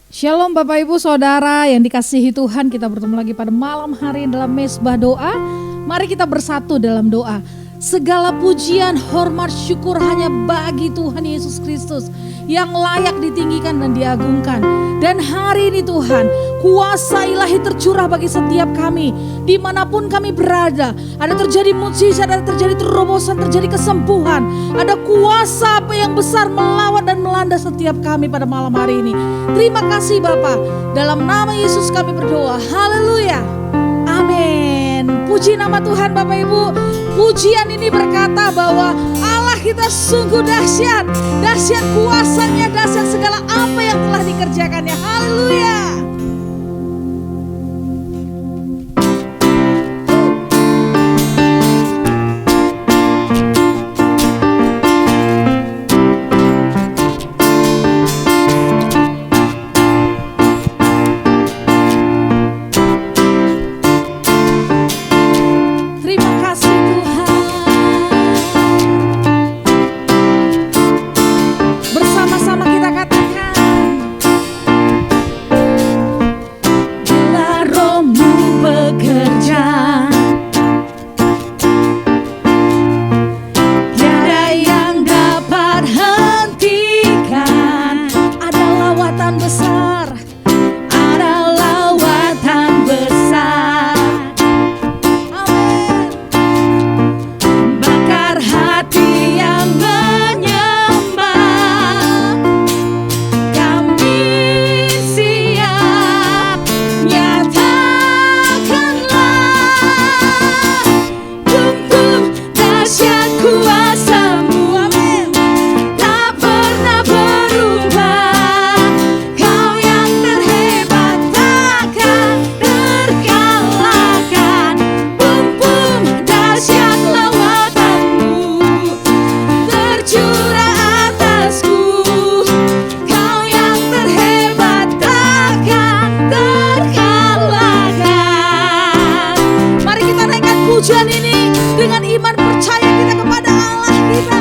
Shalom Bapak Ibu Saudara yang dikasihi Tuhan, kita bertemu lagi pada malam hari dalam mesbah doa. Mari kita bersatu dalam doa. Segala pujian, hormat, syukur hanya bagi Tuhan Yesus Kristus yang layak ditinggikan dan diagungkan. Dan hari ini Tuhan, kuasa ilahi tercurah bagi setiap kami. Dimanapun kami berada, ada terjadi mukjizat, ada terjadi terobosan, terjadi kesembuhan. Ada kuasa apa yang besar melawat dan melanda setiap kami pada malam hari ini. Terima kasih Bapa, dalam nama Yesus kami berdoa. Haleluya. Amin. Puji nama Tuhan Bapak Ibu. Pujian ini berkata bahwa Allah kita sungguh dahsyat. Dahsyat kuasanya, dahsyat segala apa yang telah dikerjakannya. Haleluya. Pujian ini dengan iman percaya kita kepada Allah kita.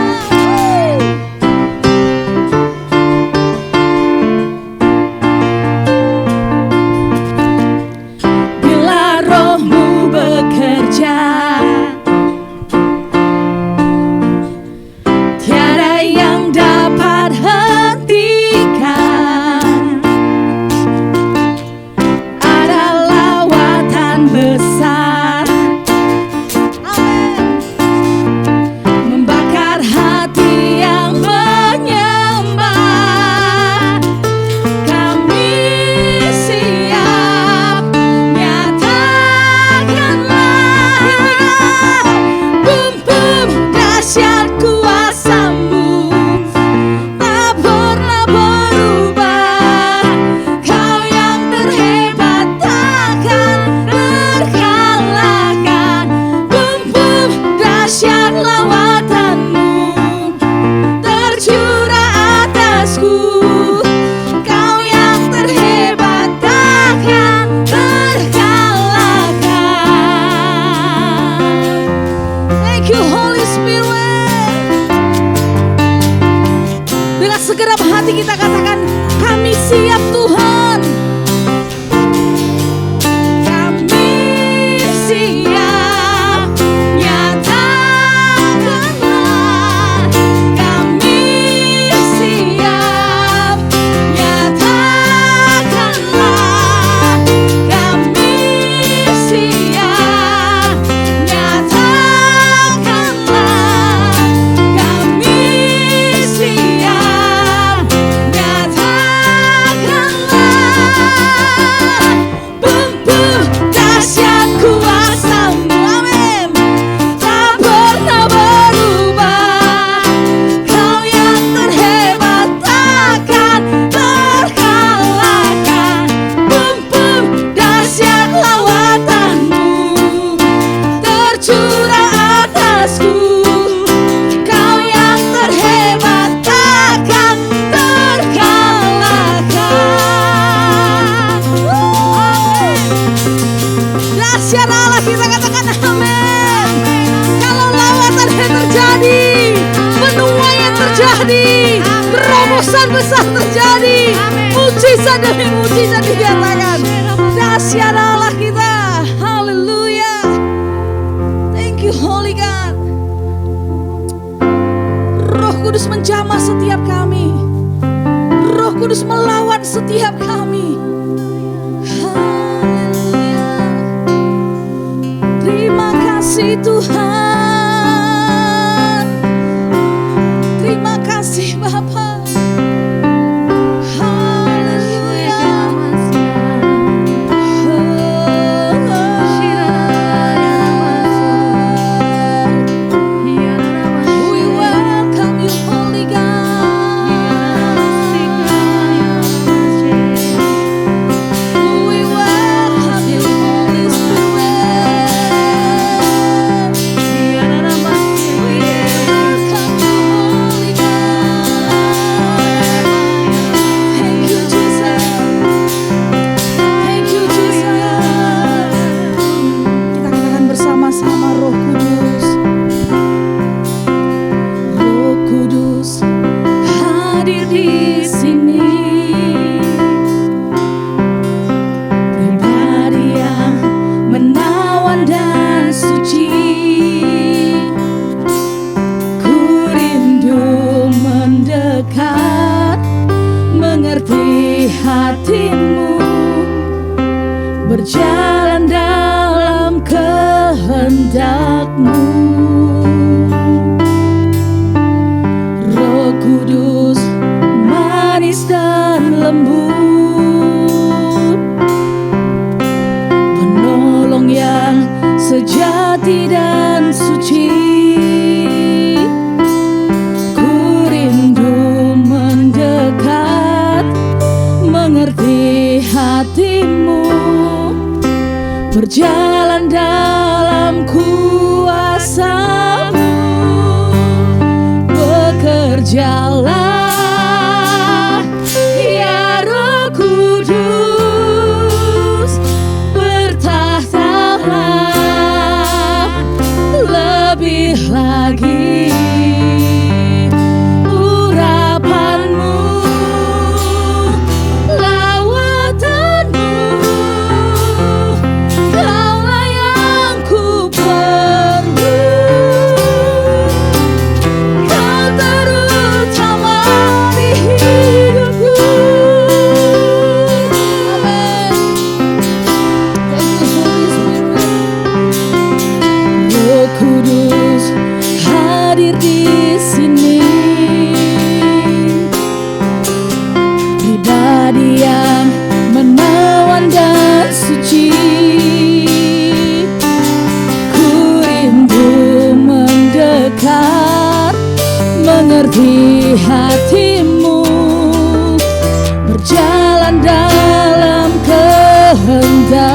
Bila rohmu bekerja, tiada yang dapat hentikan. Ada lawatan besar segenap hati kita katakan, kami siap Tuhan. Kami siap, nyatakanlah. Kami siap, nyatakanlah. Kami siap, nyatakanlah. Kami siap, terjadi, penuaian terjadi, terobosan terobosan besar terjadi. Mujizat demi mujizat dinyatakan. Dahsyat Allah kita. Haleluya. Thank you Holy God. Roh Kudus menjamah setiap kami. Roh Kudus melawan setiap kami. Haleluya. Terima kasih Tuhan. Terima kasih Bapa. Hatimu berjalan dalam kehendak-Mu. Roh Kudus manis dan lembut, penolong yang sejati dan suci. Ku rindu mendekat, mengerti hatimu, berjalan dalam kuasa-Mu. Bekerjalah ya Roh Kudus, bertahtalah lebih lagi. Mengerti hatimu, berjalan dalam kehendak-Mu.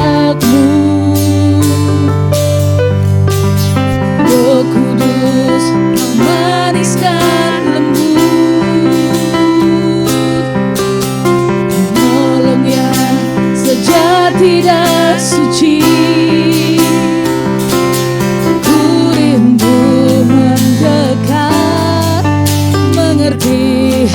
Roh Kudus manis dan lembut, penolong yang sejati dan suci. Ku rindu mendekat, mengerti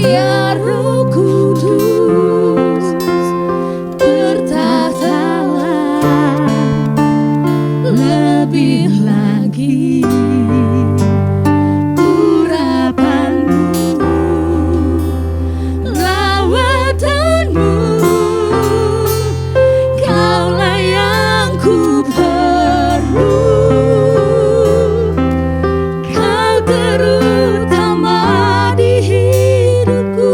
Ya Roh Kudus, bertahtalah lebih lagi. Urapanmu, lawatanmu, Kaulah yang ku perlu. Kau terutama di hidupku.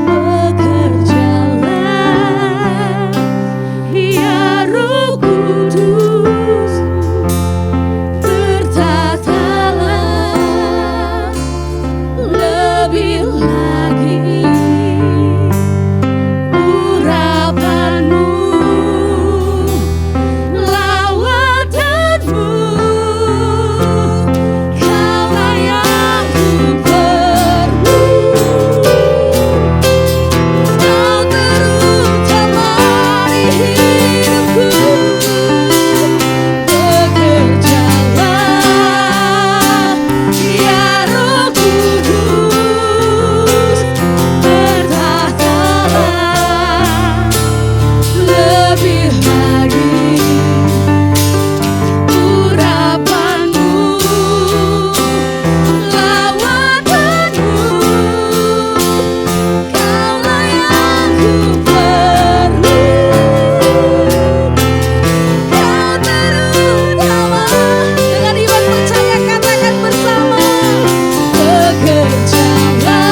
Bekerjalah, ya Roh Kudus, bertahtalah lebih lagi. Urapanmu, lawatanmu, Kaulah yang ku perlu. Kau terutama di hidupku. Bekerjalah, ya Roh Kudus, bertahtalah lebih lagi. Urapanmu, lawatanmu, Kaulah yang ku perlu. Kau terutama. Dengan iman percaya katakan bersama. Bekerjalah,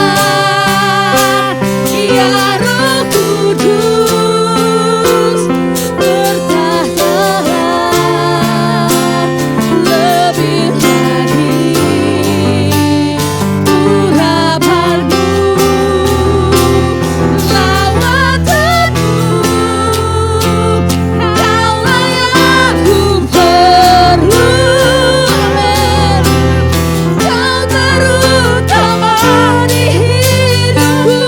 ya Roh Kudus, bertahtalah lebih lagi. Urapanmu, lawatanmu, Kaulah yang ku perlu. Amin. Kau terutama di hidupku.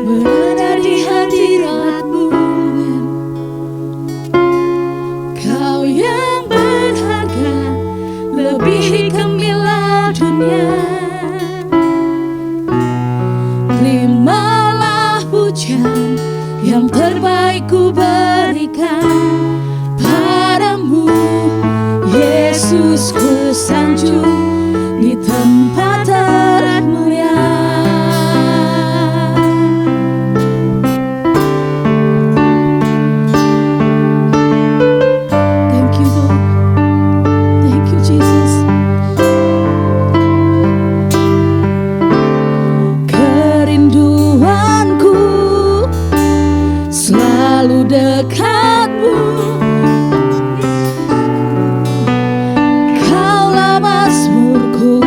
Berada di hadirat-Mu, Kau yang berharga lebih gemilang dunia. Terimalah pujian yang terbaik ku berikan padamu, Yesus. Ku sanjung di tempat termulia. Thank you, Lord. Thank you, Jesus. Kerinduanku selalu dekat-Mu. Kaulah mazmurku.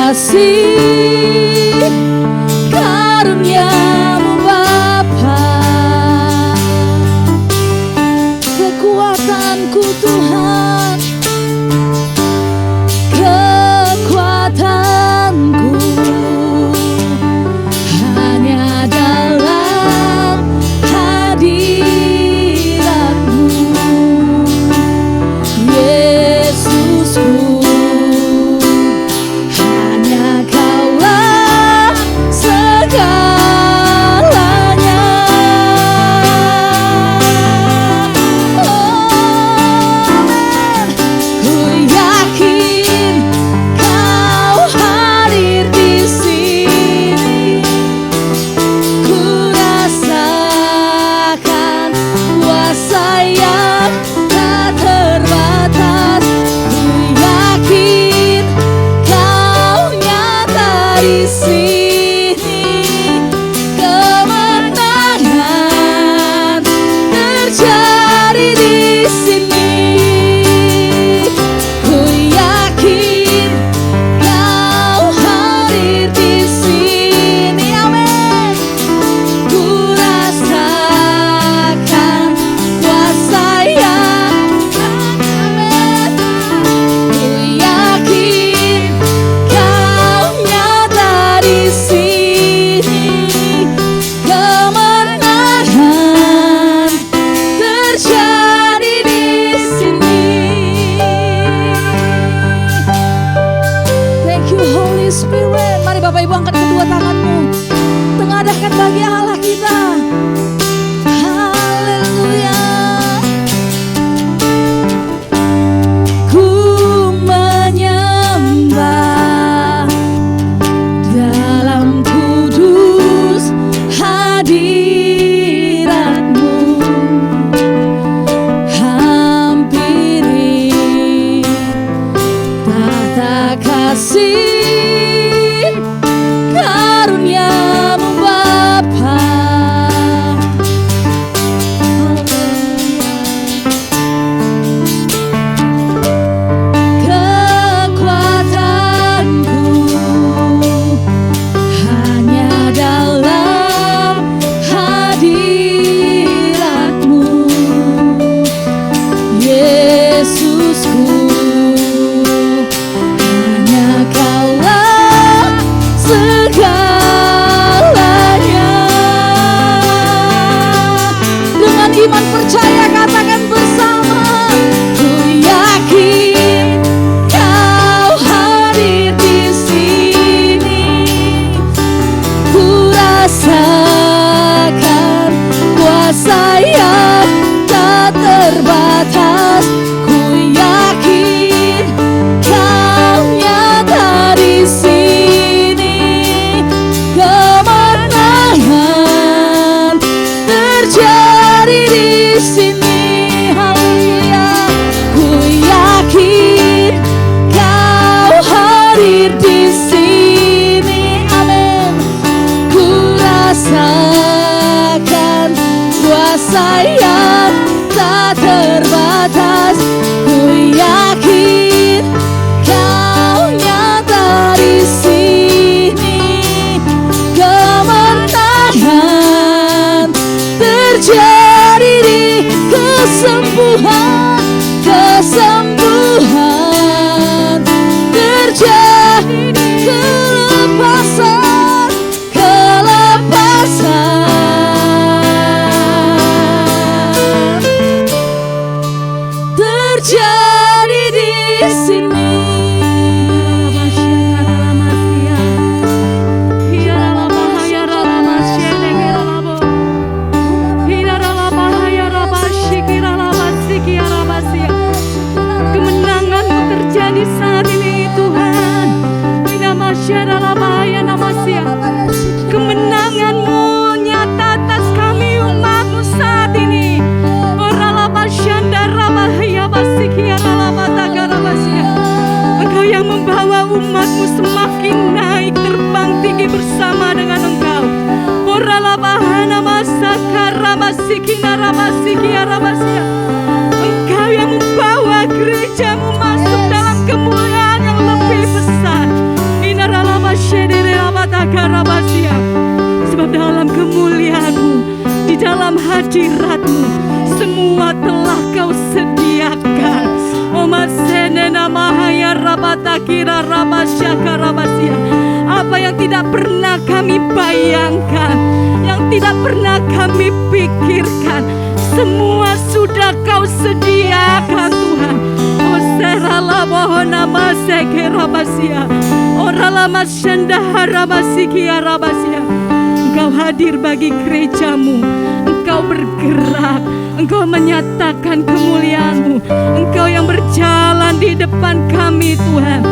kasih karuniamu Bapa, sayap tak terbatas. Ku yakin Kau nyata di sini. Kemenangan terjadi di sini. Haleluya. Ku yakin Kau hadir di sini. Amin. Ku rasakan kuasa yang tak terbatas. Ku yakin Kau nyata di sini. Kemenangan terjadi di kesembuhan. Kesembuhan terjadi di kelepasan. Kelepasan terjadi di sini. Kemenangan-Mu terjadi saat ini Tuhan. Kemenangan-Mu nyata atas kami umat-Mu saat ini. Engkau yang membawa umat-Mu semakin naik terbang tinggi bersama dengan Engkau. Engkau yang membawa gereja-Mu masuk dalam kemuliaan yang lebih besar. Sebab dalam kemuliaan-Mu, di dalam hadirat-Mu, semua telah Kau sediakan. Apa yang tidak pernah kami bayangkan, yang tidak pernah kami pikirkan, semua sudah Kau sediakan Tuhan. Engkau hadir bagi gereja-Mu. Engkau bergerak, Engkau menyatakan kemuliaan-Mu. Engkau yang berjalan di depan kami Tuhan.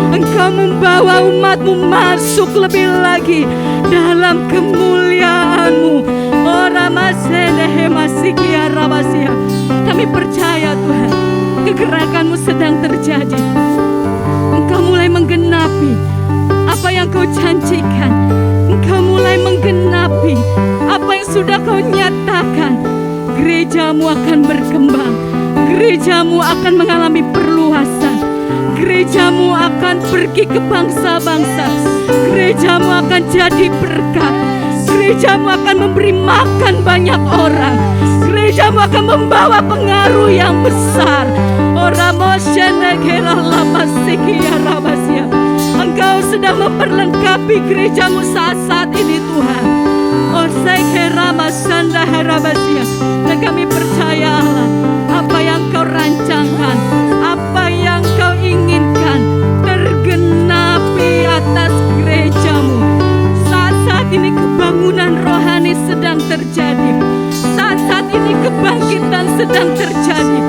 Engkau membawa umat-Mu masuk lebih lagi dalam kemuliaan-Mu. Kami percaya Tuhan, kegerakan-Mu sedang terjadi. Engkau mulai menggenapi apa yang Kau janjikan. Engkau mulai menggenapi apa yang sudah Kau nyatakan. Gereja-Mu akan berkembang. Gereja-Mu akan mengalami perluasan. Gereja-Mu akan pergi ke bangsa-bangsa. Gereja-Mu akan jadi berkat. Gereja-Mu akan memberi makan banyak orang. Gereja-Mu akan membawa pengaruh yang besar. Engkau sedang memperlengkapi gereja-Mu saat ini Tuhan. Dan kami percaya Allah, apa yang Kau rancangkan, apa yang Kau inginkan tergenapi atas gereja-Mu. Saat ini kebangunan rohani sedang terjadi. Saat ini kebangkitan sedang terjadi.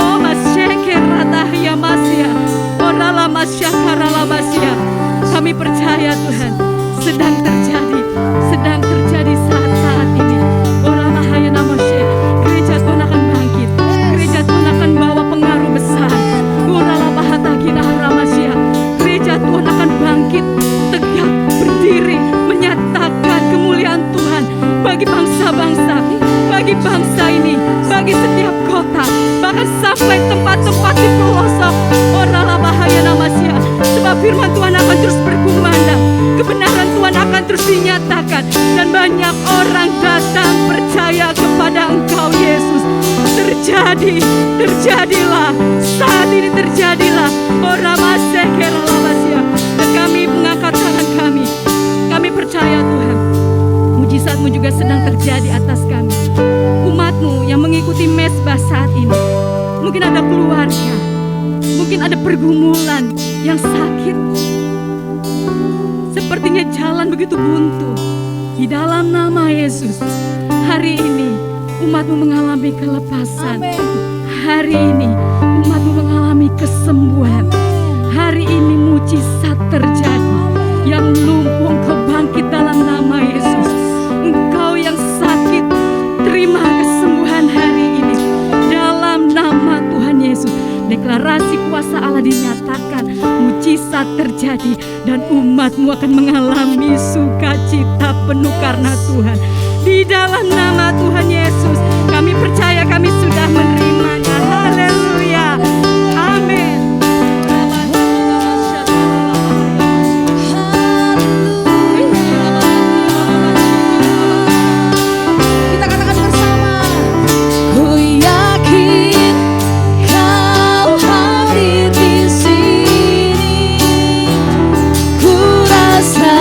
Oh masyakeratahya masya, orala masyakarala masya. Kami percaya Tuhan, sedang terjadi saat ini. Orala hayana masya. Gereja Tuhan akan bangkit. Gereja Tuhan akan bawa pengaruh besar. Orala bahatakina haramasya. Gereja Tuhan akan bangkit, tegak berdiri, menyatakan kemuliaan Tuhan bagi bangsa-bangsa, bagi bangsa ini, bagi setiap kota, bahkan sampai tempat-tempat di pelosok. Orala bahaya namasya. Sebab firman Tuhan akan terus berkumandang, kebenaran Tuhan akan terus dinyatakan, dan banyak orang datang percaya kepada Engkau Yesus. Terjadilah, saat ini terjadilah. Oramasyah keralamasya. Dan kami mengangkat tangan kami. Kami percaya Tuhan, mujizat-Mu juga sedang terjadi atas kami. Umat-Mu yang mengikuti mesbah saat ini, mungkin ada keluarga, mungkin ada pergumulan yang sakit, seperti sepertinya jalan begitu buntu. Di dalam nama Yesus, hari ini umatmu mengalami kelepasan. Amin. Hari ini umatmu mengalami kesembuhan. Hari ini mujizat terjadi. Yang lumpuh engkau bangkit dalam nama Yesus. Engkau yang sakit, terima kesembuhan hari ini dalam nama Tuhan Yesus. Deklarasi kuasa Allah dinyatakan, mujizat terjadi dan umatmu akan mengalami sukacita penuh karena Tuhan. Di dalam nama Tuhan Yesus, kami percaya kami sudah menerimanya. Haleluya. Amin. Kita katakan bersama. Ku yakin Kau hadir di sini. Ku rasakan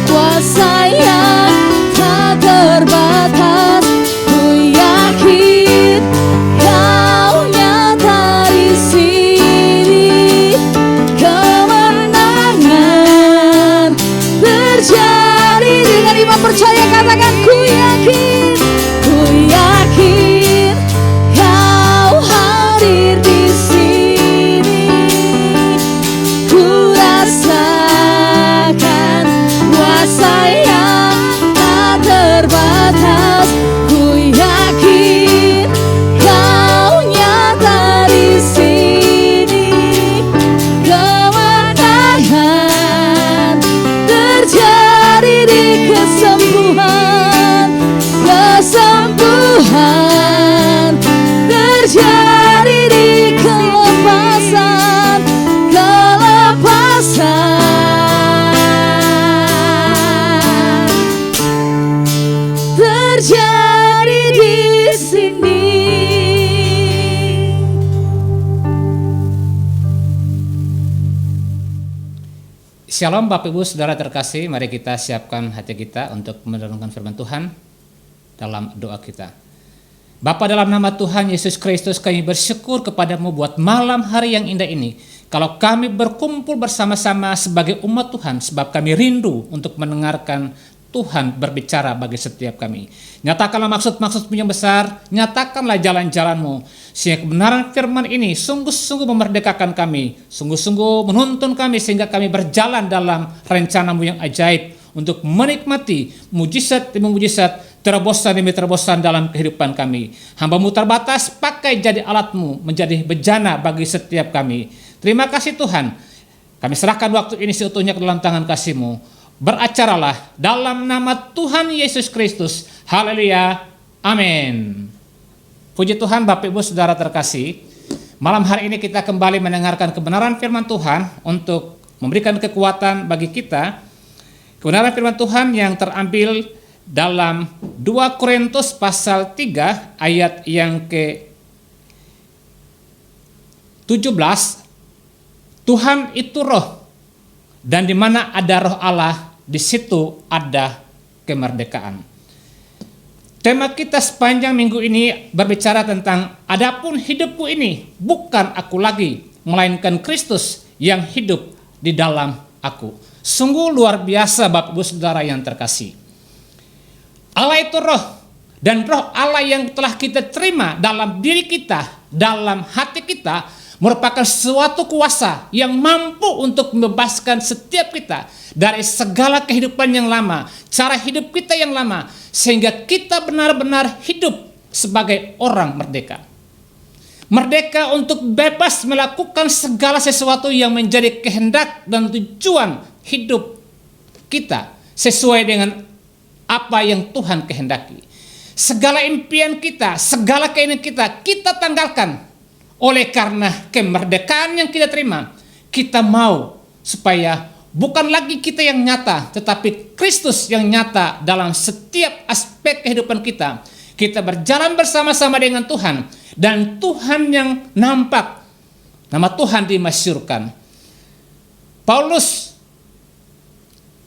kuasa yang tak terbatas. Ku yakin Kau nyata di sini. Kemenangan terjadi. Dengan iman percaya katakan ku yakin. Ku yakin Kau hadir di sini. Ku rasakan kuasa yang tak terbatas. Ku yakin Kau nyata di sini. Kemenangan terjadi di kesembuhan. Kesembuhan terjadi di kelepasan. Kelepasan terjadi di sini. Shalom Bapak Ibu Saudara terkasih, mari kita siapkan hati kita untuk merenungkan firman Tuhan dalam doa kita. Bapa, dalam nama Tuhan Yesus Kristus kami bersyukur kepadamu buat malam hari yang indah ini. Kalau kami berkumpul bersama-sama sebagai umat Tuhan, sebab kami rindu untuk mendengarkan Tuhan berbicara bagi setiap kami. Nyatakanlah maksud-maksud-Mu yang besar, nyatakanlah jalan-jalan-Mu, sehingga kebenaran firman ini sungguh-sungguh memerdekakan kami, sungguh-sungguh menuntun kami sehingga kami berjalan dalam rencana-Mu yang ajaib untuk menikmati mujizat demi mujizat, terobosan demi terobosan dalam kehidupan kami. Hamba-Mu terbatas, pakai jadi alat-Mu menjadi bejana bagi setiap kami. Terima kasih Tuhan, kami serahkan waktu ini seutuhnya ke dalam tangan kasih-Mu. Beracaralah dalam nama Tuhan Yesus Kristus. Haleluya. Amin. Puji Tuhan Bapak Ibu Saudara terkasih. Malam hari ini kita kembali mendengarkan kebenaran firman Tuhan untuk memberikan kekuatan bagi kita. Kebenaran firman Tuhan yang terambil dalam 2 Korintus pasal 3 ayat yang ke-17. Tuhan itu roh, dan di mana ada roh Allah, di situ ada kemerdekaan. Tema kita sepanjang minggu ini berbicara tentang adapun hidupku ini bukan aku lagi, melainkan Kristus yang hidup di dalam aku. Sungguh luar biasa Bapak Ibu Saudara yang terkasih. Allah itu roh, dan roh Allah yang telah kita terima dalam diri kita, dalam hati kita, merupakan suatu kuasa yang mampu untuk membebaskan setiap kita dari segala kehidupan yang lama, cara hidup kita yang lama, sehingga kita benar-benar hidup sebagai orang merdeka. Merdeka untuk bebas melakukan segala sesuatu yang menjadi kehendak dan tujuan hidup kita sesuai dengan apa yang Tuhan kehendaki. Segala impian kita, segala keinginan kita, kita tanggalkan. Oleh karena kemerdekaan yang kita terima, kita mau supaya bukan lagi kita yang nyata, tetapi Kristus yang nyata dalam setiap aspek kehidupan kita. Kita berjalan bersama-sama dengan Tuhan, dan Tuhan yang nampak, nama Tuhan dimasyhurkan. Paulus,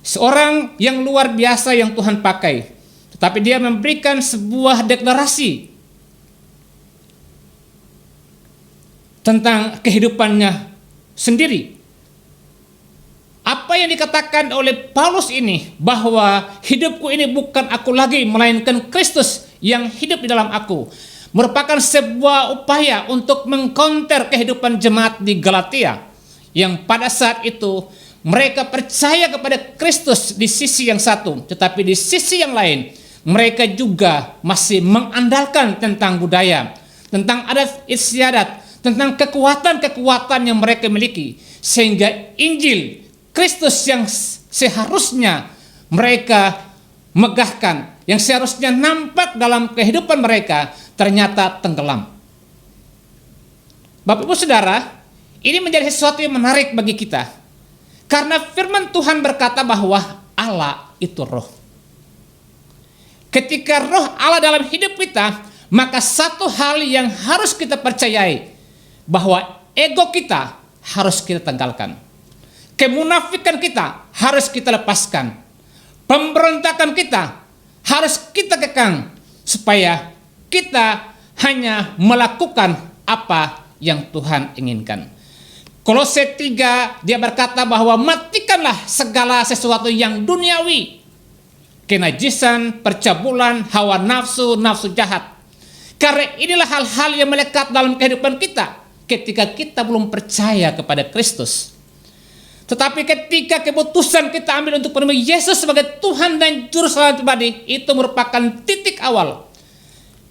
seorang yang luar biasa yang Tuhan pakai, tetapi dia memberikan sebuah deklarasi tentang kehidupannya sendiri. Apa apa yang dikatakan oleh Paulus ini, bahwa hidupku ini bukan aku lagi, melainkan Kristus yang hidup di dalam aku, merupakan sebuah upaya untuk mengcounter kehidupan jemaat di Galatia, yang pada saat itu mereka percaya kepada Kristus di sisi yang satu, tetapi di sisi yang lain mereka juga masih mengandalkan tentang budaya, tentang adat istiadat, tentang kekuatan-kekuatan yang mereka miliki, sehingga Injil Kristus yang seharusnya mereka megahkan, yang seharusnya nampak dalam kehidupan mereka, ternyata tenggelam. Bapak Ibu Saudara, ini menjadi sesuatu yang menarik bagi kita. Karena firman Tuhan berkata bahwa Allah itu roh. Ketika roh Allah dalam hidup kita, maka satu hal yang harus kita percayai, bahwa ego kita harus kita tanggalkan. Kemunafikan kita harus kita lepaskan. Pemberontakan kita harus kita kekang, supaya kita hanya melakukan apa yang Tuhan inginkan. Kolose 3 dia berkata bahwa matikanlah segala sesuatu yang duniawi, kenajisan, percabulan, hawa nafsu, nafsu jahat. Karena inilah hal-hal yang melekat dalam kehidupan kita ketika kita belum percaya kepada Kristus. Tetapi ketika keputusan kita ambil untuk menerima Yesus sebagai Tuhan dan Juru Selamat pribadi, itu merupakan titik awal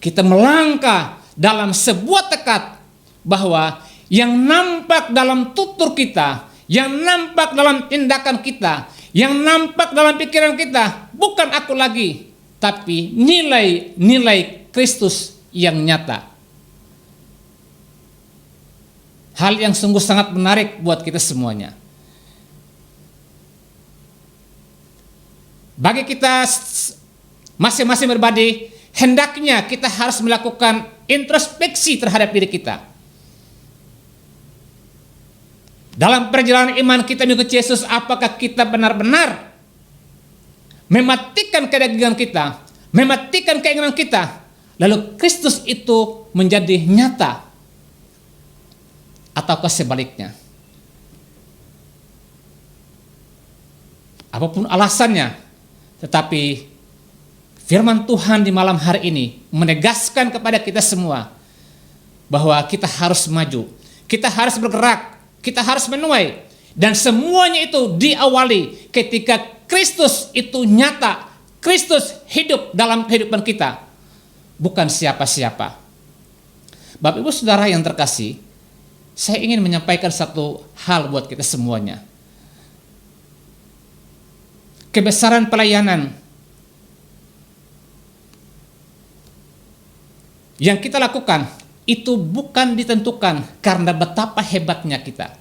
kita melangkah dalam sebuah tekad bahwa yang nampak dalam tutur kita, yang nampak dalam tindakan kita, yang nampak dalam pikiran kita, bukan aku lagi, tapi nilai-nilai Kristus yang nyata. Hal yang sungguh sangat menarik buat kita semuanya. Bagi kita masing-masing pribadi, hendaknya kita harus melakukan introspeksi terhadap diri kita. Dalam perjalanan iman kita mengikuti Yesus, apakah kita benar-benar mematikan kedagingan kita, mematikan keinginan kita, lalu Kristus itu menjadi nyata, ataukah sebaliknya? Apapun alasannya, tetapi firman Tuhan di malam hari ini menegaskan kepada kita semua bahwa kita harus maju, kita harus bergerak, kita harus menuai, dan semuanya itu diawali ketika Kristus itu nyata, Kristus hidup dalam kehidupan kita, bukan siapa-siapa. Bapak Ibu Saudara yang terkasih, saya ingin menyampaikan satu hal buat kita semuanya. Kebesaran pelayanan yang kita lakukan itu bukan ditentukan karena betapa hebatnya kita.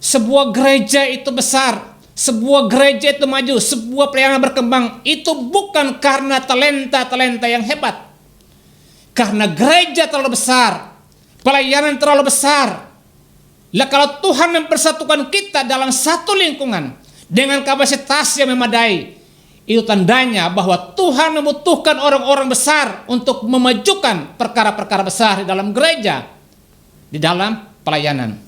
Sebuah gereja itu besar, sebuah gereja itu maju, sebuah pelayanan berkembang, itu bukan karena talenta-talenta yang hebat. Karena gereja terlalu besar, pelayanan terlalu besar. Lah kalau Tuhan mempersatukan kita dalam satu lingkungan dengan kapasitas yang memadai, itu tandanya bahwa Tuhan membutuhkan orang-orang besar untuk memajukan perkara-perkara besar di dalam gereja, di dalam pelayanan.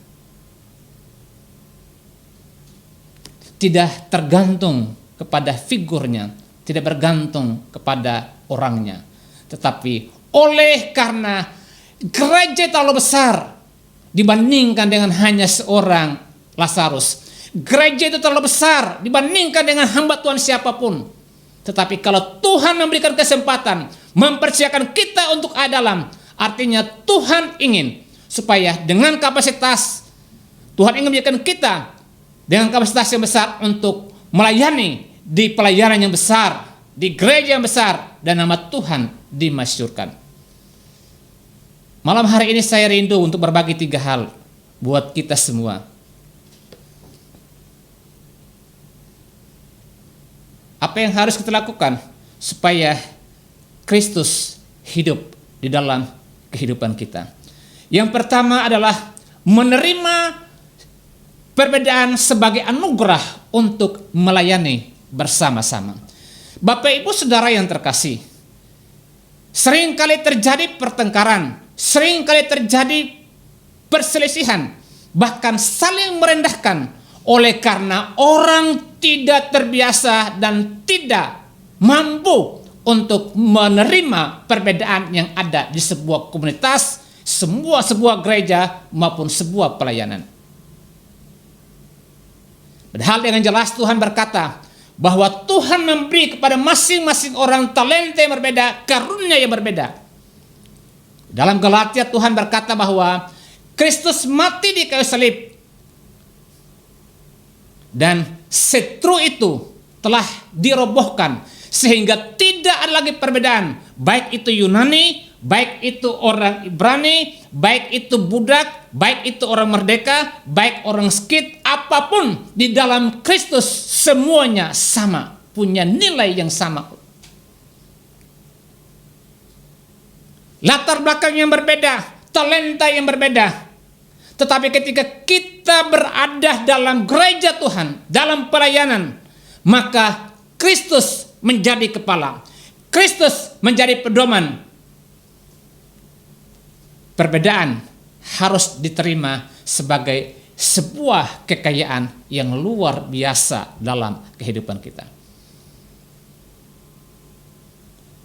Tidak tergantung kepada figurnya, tidak bergantung kepada orangnya, tetapi oleh karena gereja terlalu besar dibandingkan dengan hanya seorang Lazarus. Gereja itu terlalu besar dibandingkan dengan hamba Tuhan siapapun. Tetapi kalau Tuhan memberikan kesempatan, mempersiapkan kita untuk ada dalam, artinya Tuhan ingin supaya dengan kapasitas, Tuhan ingin menjadikan kita dengan kapasitas yang besar untuk melayani di pelayanan yang besar, di gereja yang besar, dan nama Tuhan dimasyhurkan. Malam hari ini saya rindu untuk berbagi 3 hal buat kita semua. Apa yang harus kita lakukan supaya Kristus hidup di dalam kehidupan kita? Yang pertama adalah menerima perbedaan sebagai anugerah untuk melayani bersama-sama. Bapak Ibu Saudara yang terkasih, seringkali terjadi pertengkaran, seringkali terjadi perselisihan, bahkan saling merendahkan oleh karena orang tidak terbiasa dan tidak mampu untuk menerima perbedaan yang ada di sebuah komunitas, sebuah gereja maupun sebuah pelayanan. Padahal dengan jelas Tuhan berkata bahwa Tuhan memberi kepada masing-masing orang talenta yang berbeda, karunia yang berbeda. Dalam Galatia Tuhan berkata bahwa Kristus mati di kayu salib dan setru itu telah dirobohkan sehingga tidak ada lagi perbedaan, baik itu Yunani, baik itu orang Ibrani, baik itu budak, baik itu orang merdeka, baik orang skit, apapun di dalam Kristus semuanya sama, punya nilai yang sama. Latar belakang yang berbeda, talenta yang berbeda. Tetapi ketika kita berada dalam gereja Tuhan, dalam pelayanan, maka Kristus menjadi kepala. Kristus menjadi pedoman. Perbedaan harus diterima sebagai sebuah kekayaan yang luar biasa dalam kehidupan kita.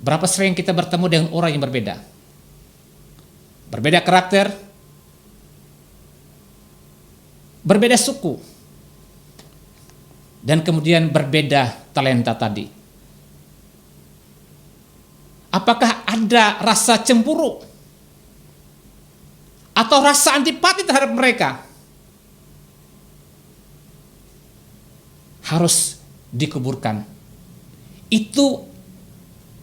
Berapa sering kita bertemu dengan orang yang berbeda? Berbeda karakter, berbeda suku, dan kemudian berbeda talenta tadi. Apakah ada rasa cemburu atau rasa antipati terhadap mereka? Harus dikuburkan. Itu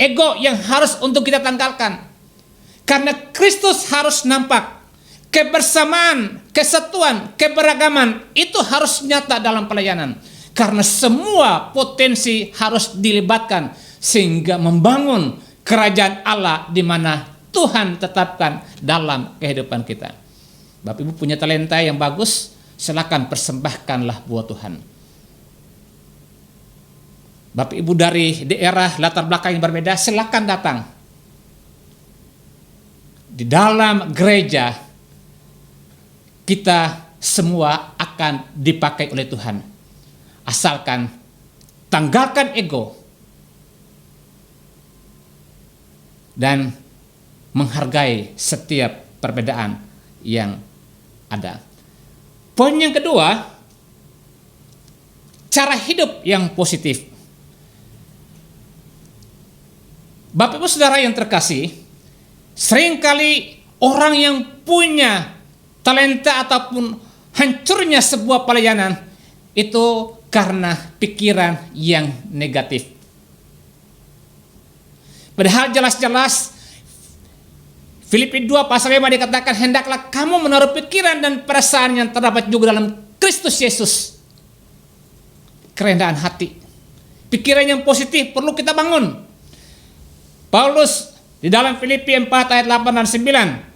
ego yang harus untuk kita tanggalkan. Karena Kristus harus nampak. Kebersamaan, kesatuan, keberagaman itu harus nyata dalam pelayanan. Karena semua potensi harus dilibatkan sehingga membangun kerajaan Allah di mana Tuhan tetapkan dalam kehidupan kita. Bapak Ibu punya talenta yang bagus, silakan persembahkanlah buat Tuhan. Bapak Ibu dari daerah latar belakang yang berbeda, silakan datang. Di dalam gereja kita semua akan dipakai oleh Tuhan. Asalkan tanggalkan ego dan menghargai setiap perbedaan yang ada. Poin yang kedua, cara hidup yang positif. Bapak Ibu Saudara yang terkasih, seringkali orang yang punya talenta ataupun hancurnya sebuah pelayanan itu karena pikiran yang negatif. Padahal jelas-jelas Filipi 2 pasal 5 dikatakan, hendaklah kamu menaruh pikiran dan perasaan yang terdapat juga dalam Kristus Yesus. Kerendahan hati, pikiran yang positif perlu kita bangun. Paulus di dalam Filipi 4 ayat 8 dan 9,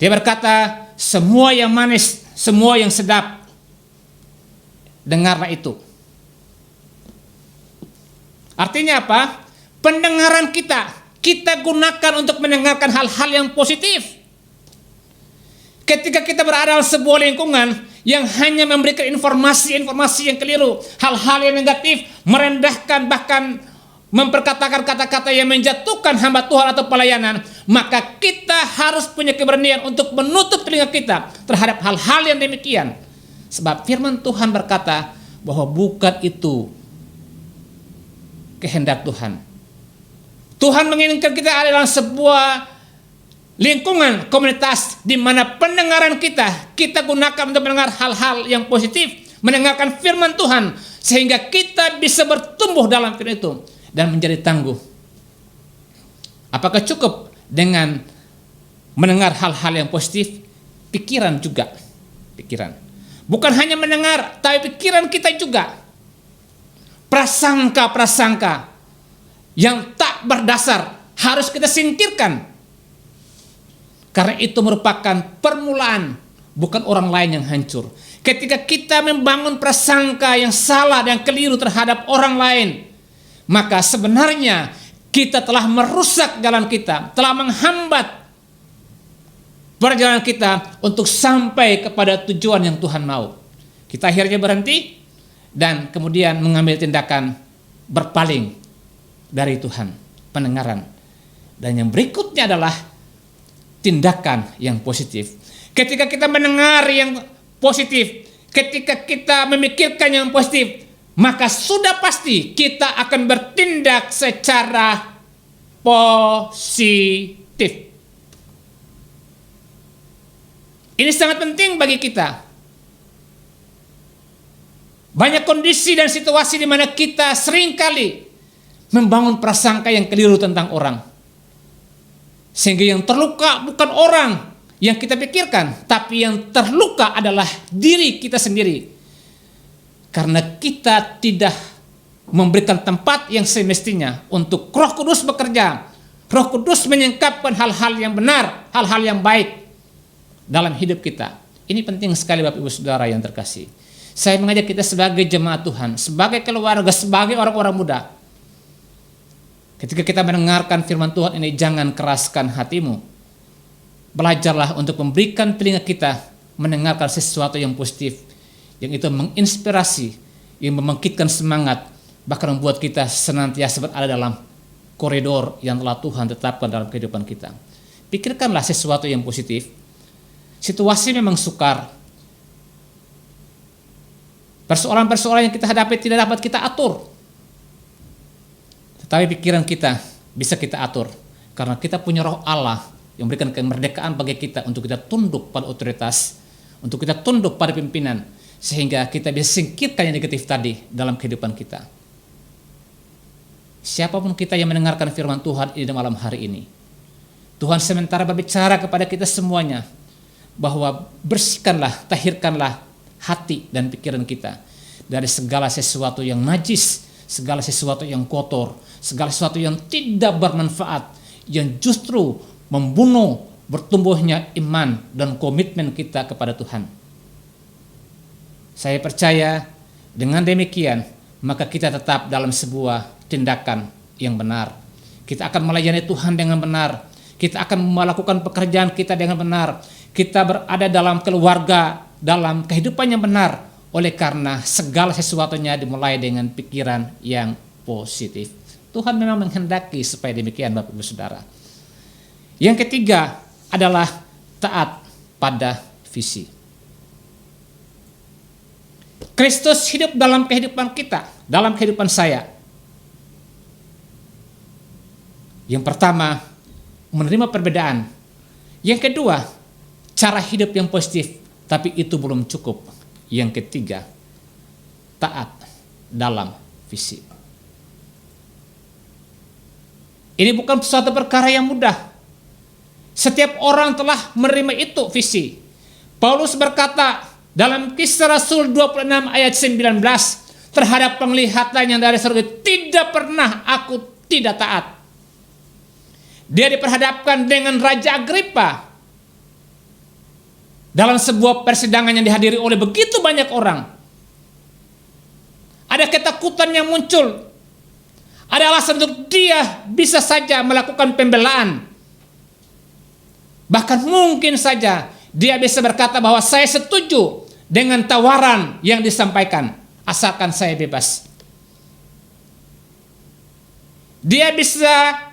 dia berkata, semua yang manis, semua yang sedap, dengarlah itu. Artinya apa? Pendengaran kita gunakan untuk mendengarkan hal-hal yang positif. Ketika kita berada dalam sebuah lingkungan yang hanya memberikan informasi-informasi yang keliru, hal-hal yang negatif, merendahkan, bahkan memperkatakan kata-kata yang menjatuhkan hamba Tuhan atau pelayanan, maka kita harus punya keberanian untuk menutup telinga kita terhadap hal-hal yang demikian. Sebab firman Tuhan berkata bahwa bukan itu kehendak Tuhan. Tuhan menginginkan kita ada dalam sebuah lingkungan komunitas di mana pendengaran kita gunakan untuk mendengar hal-hal yang positif, mendengarkan firman Tuhan sehingga kita bisa bertumbuh dalam firman itu dan menjadi tangguh. Apakah cukup dengan mendengar hal-hal yang positif? Pikiran juga. Pikiran. Bukan hanya mendengar, tapi pikiran kita juga. Prasangka-prasangka yang tak berdasar harus kita singkirkan. Karena itu merupakan permulaan, bukan orang lain yang hancur. Ketika kita membangun prasangka yang salah dan keliru terhadap orang lain, maka sebenarnya kita telah merusak jalan kita, telah menghambat perjalanan kita untuk sampai kepada tujuan yang Tuhan mau. Kita akhirnya berhenti dan kemudian mengambil tindakan berpaling dari Tuhan, pendengaran. Dan yang berikutnya adalah tindakan yang positif. Ketika kita mendengar yang positif, ketika kita memikirkan yang positif, maka sudah pasti kita akan bertindak secara positif. Ini sangat penting bagi kita. Banyak kondisi dan situasi di mana kita seringkali membangun prasangka yang keliru tentang orang. Sehingga yang terluka bukan orang yang kita pikirkan, tapi yang terluka adalah diri kita sendiri. Karena kita tidak memberikan tempat yang semestinya untuk Roh Kudus bekerja. Roh Kudus menyingkapkan hal-hal yang benar, hal-hal yang baik dalam hidup kita. Ini penting sekali Bapak Ibu Saudara yang terkasih. Saya mengajak kita sebagai jemaat Tuhan, sebagai keluarga, sebagai orang-orang muda. Ketika kita mendengarkan firman Tuhan ini, jangan keraskan hatimu. Belajarlah untuk memberikan telinga kita mendengarkan sesuatu yang positif, yang itu menginspirasi, yang membangkitkan semangat, bahkan membuat kita senantiasa berada dalam koridor yang telah Tuhan tetapkan dalam kehidupan kita. Pikirkanlah sesuatu yang positif. Situasi memang sukar. Persoalan-persoalan yang kita hadapi tidak dapat kita atur. Tetapi pikiran kita bisa kita atur. Karena kita punya Roh Allah yang memberikan kemerdekaan bagi kita untuk kita tunduk pada otoritas, untuk kita tunduk pada pimpinan, sehingga kita bisa singkirkan yang negatif tadi dalam kehidupan kita. Siapapun kita yang mendengarkan firman Tuhan di malam hari ini, Tuhan sementara berbicara kepada kita semuanya, bahwa bersihkanlah, tahirkanlah hati dan pikiran kita dari segala sesuatu yang najis, segala sesuatu yang kotor, segala sesuatu yang tidak bermanfaat, yang justru membunuh bertumbuhnya iman dan komitmen kita kepada Tuhan. Saya percaya dengan demikian, maka kita tetap dalam sebuah tindakan yang benar. Kita akan melayani Tuhan dengan benar. Kita akan melakukan pekerjaan kita dengan benar. Kita berada dalam keluarga, dalam kehidupan yang benar. Oleh karena segala sesuatunya dimulai dengan pikiran yang positif. Tuhan memang menghendaki supaya demikian Bapak Ibu Saudara. Yang ketiga adalah taat pada visi. Kristus hidup dalam kehidupan kita, dalam kehidupan saya. Yang pertama, menerima perbedaan. Yang kedua, cara hidup yang positif, tapi itu belum cukup. Yang ketiga, taat dalam visi. Ini bukan suatu perkara yang mudah. Setiap orang telah menerima itu visi. Paulus berkata dalam Kisah Rasul 26 ayat 19 terhadap penglihatan yang dari surga, tidak pernah aku tidak taat. Dia diperhadapkan dengan Raja Agripa dalam sebuah persidangan yang dihadiri oleh begitu banyak orang. Ada ketakutan yang muncul. Ada alasan untuk dia bisa saja melakukan pembelaan. Bahkan mungkin saja dia bisa berkata bahwa saya setuju dengan tawaran yang disampaikan, asalkan saya bebas. Dia bisa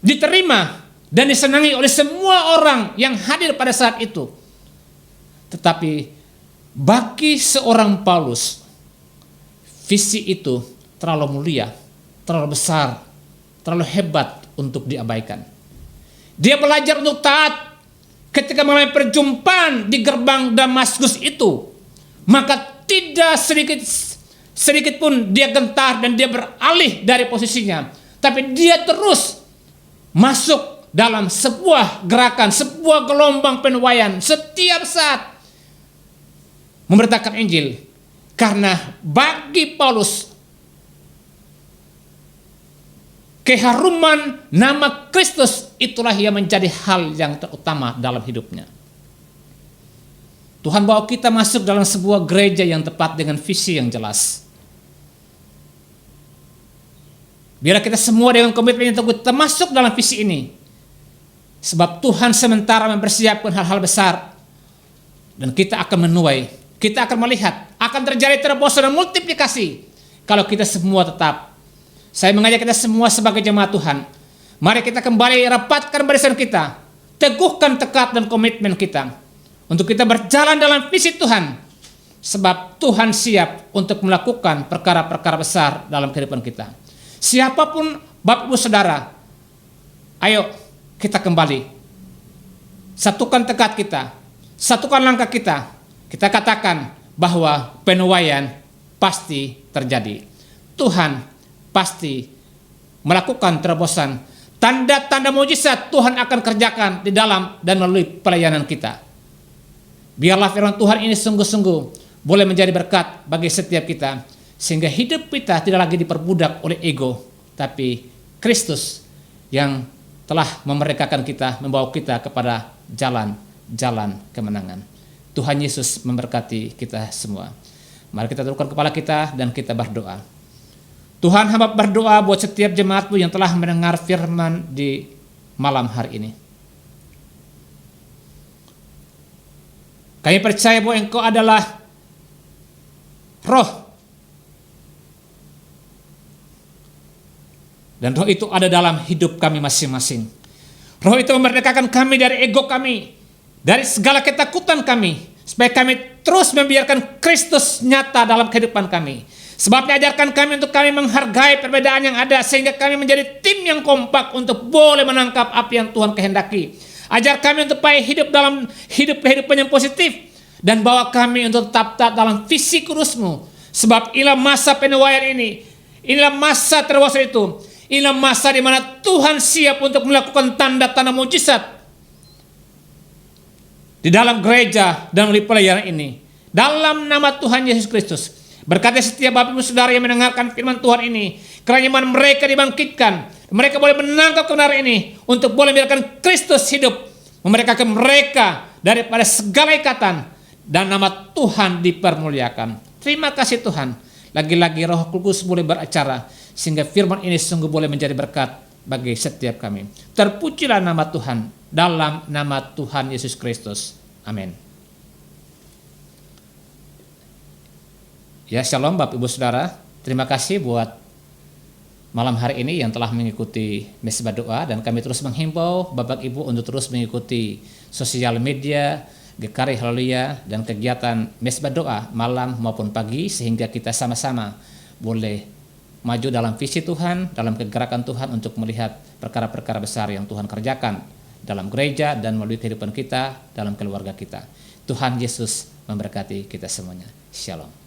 diterima dan disenangi oleh semua orang yang hadir pada saat itu. Tetapi bagi seorang Paulus, visi itu terlalu mulia, terlalu besar, terlalu hebat untuk diabaikan. Dia belajar untuk taat ketika mengalami perjumpaan di gerbang Damaskus itu. Maka tidak sedikit pun dia gentar dan dia beralih dari posisinya. Tapi dia terus masuk dalam sebuah gerakan, sebuah gelombang penuaian setiap saat memberitakan Injil. Karena bagi Paulus, keharuman nama Kristus itulah yang menjadi hal yang terutama dalam hidupnya. Tuhan bawa kita masuk dalam sebuah gereja yang tepat dengan visi yang jelas. Biar kita semua dengan komitmen yang teguh kita masuk dalam visi ini. Sebab Tuhan sementara mempersiapkan hal-hal besar. Dan kita akan menuai, kita akan melihat, akan terjadi terobosan dan multiplikasi kalau kita semua tetap. Saya mengajak kita semua sebagai jemaat Tuhan, mari kita kembali rapatkan barisan kita, teguhkan tekad dan komitmen kita untuk kita berjalan dalam visi Tuhan, sebab Tuhan siap untuk melakukan perkara-perkara besar dalam kehidupan kita. Siapapun Bapak Ibu Saudara, ayo kita kembali, satukan tekad kita, satukan langkah kita. Kita katakan bahwa penuaian pasti terjadi. Tuhan pasti melakukan terobosan. Tanda-tanda mujizat Tuhan akan kerjakan di dalam dan melalui pelayanan kita. Biarlah firman Tuhan ini sungguh-sungguh boleh menjadi berkat bagi setiap kita, sehingga hidup kita tidak lagi diperbudak oleh ego, tapi Kristus yang telah memerdekakan kita, membawa kita kepada jalan kemenangan. Tuhan Yesus memberkati kita semua. Mari kita tundukkan kepala kita dan kita berdoa. Tuhan, hamba berdoa buat setiap jemaat-Mu yang telah mendengar firman di malam hari ini. Kami percaya bahwa Engkau adalah Roh. Dan Roh itu ada dalam hidup kami masing-masing. Roh itu memerdekakan kami dari ego kami, dari segala ketakutan kami, supaya kami terus membiarkan Kristus nyata dalam kehidupan kami. Sebab ajarkan kami untuk kami menghargai perbedaan yang ada, sehingga kami menjadi tim yang kompak untuk boleh menangkap apa yang Tuhan kehendaki. Ajar kami untuk supaya hidup dalam kehidupan yang positif, dan bawa kami untuk tetap taat dalam visi kudus-Mu. Sebab inilah masa penuaian ini, inilah masa terobosan itu, inilah masa di mana Tuhan siap untuk melakukan tanda-tanda mujizat di dalam gereja dan melalui pelayanan ini. Dalam nama Tuhan Yesus Kristus, berkati setiap Bapak Ibu Saudara yang mendengarkan firman Tuhan ini, kiranya iman mereka dibangkitkan, mereka boleh menangkap kebenaran ini untuk boleh membiarkan Kristus hidup, memerdekakan mereka daripada segala ikatan, dan nama Tuhan dipermuliakan. Terima kasih Tuhan, lagi-lagi Roh Kudus boleh beracara, sehingga firman ini sungguh boleh menjadi berkat bagi setiap kami. Terpujilah nama Tuhan, dalam nama Tuhan Yesus Kristus. Amin. Ya, shalom Bapak Ibu Saudara. Terima kasih buat malam hari ini yang telah mengikuti Mesbah Doa, dan kami terus menghimbau Bapak Ibu untuk terus mengikuti sosial media GKARI Haleluya dan kegiatan Mesbah Doa malam maupun pagi, sehingga kita sama-sama boleh maju dalam visi Tuhan, dalam kegerakan Tuhan untuk melihat perkara-perkara besar yang Tuhan kerjakan dalam gereja dan melalui kehidupan kita, dalam keluarga kita. Tuhan Yesus memberkati kita semuanya. Shalom.